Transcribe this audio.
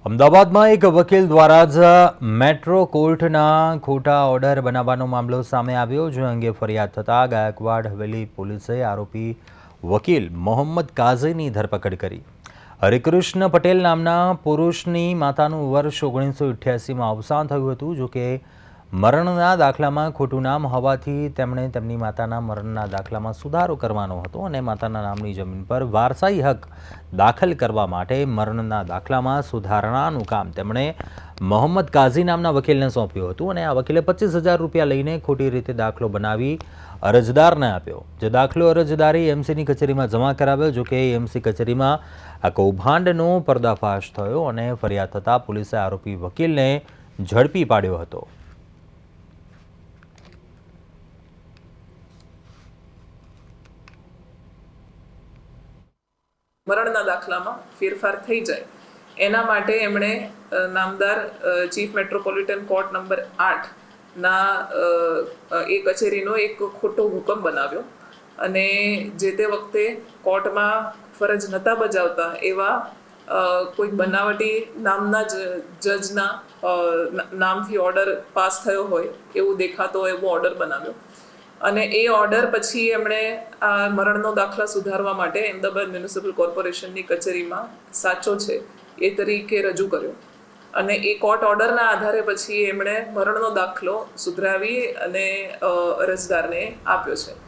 અમદાવાદમાં એક વકીલ દ્વારા જ મેટ્રો કોર્ટના ખોટા ઓર્ડર બનાવવાનો મામલો સામે આવ્યો, જે અંગે ફરિયાદ થતાં ગાયકવાડ હવેલી પોલીસે આરોપી વકીલ મોહમ્મદ કાઝીની ધરપકડ કરી। હરિકૃષ્ણ પટેલ નામના પુરુષની માતાનું વર્ષ 1988માં અવસાન થયું હતું। જો કે મરણના દાખલામાં ખોટું નામ હોવાથી તેમણે તેમની માતાના મરણના દાખલામાં સુધારો કરવાનો હતો અને માતાના નામની જમીન પર વારસાઈ હક દાખલ કરવા માટે મરણના દાખલામાં સુધારણાનું કામ તેમણે મોહમ્મદ કાઝી નામના વકીલને સોંપ્યું હતું અને આ વકીલે 25,000 રૂપિયા લઈને ખોટી રીતે દાખલો બનાવી અરજદારને આપ્યો, જે દાખલો અરજદારે એમસીની કચેરીમાં જમા કરાવ્યો। જો કે એમસી કચેરીમાં આ કૌભાંડનો પર્દાફાશ થયો અને ફરિયાદ થતાં પોલીસે આરોપી વકીલને ઝડપી પાડ્યો હતો। મરણના દાખલામાં ફેરફાર થઈ જાય એના માટે એમણે નામદાર ચીફ મેટ્રોપોલિટન કોર્ટ નંબર 8 ના એ કચેરીનો એક ખોટો હુકમ બનાવ્યો અને જે તે વખતે કોર્ટમાં ફરજ નહોતા બજાવતા એવા કોઈ બનાવટી નામના જજના નામથી ઓર્ડર પાસ થયો હોય એવું દેખાતો એવો ઓર્ડર બનાવ્યો અને એ ઓર્ડર પછી એમણે આ મરણનો દાખલા સુધારવા માટે અમદાવાદ મ્યુનિસિપલ કોર્પોરેશનની કચેરીમાં સાચો છે એ તરીકે રજૂ કર્યો અને એ કોર્ટ ઓર્ડરના આધારે પછી એમણે મરણનો દાખલો સુધરાવી અને અરજદારને આપ્યો છે।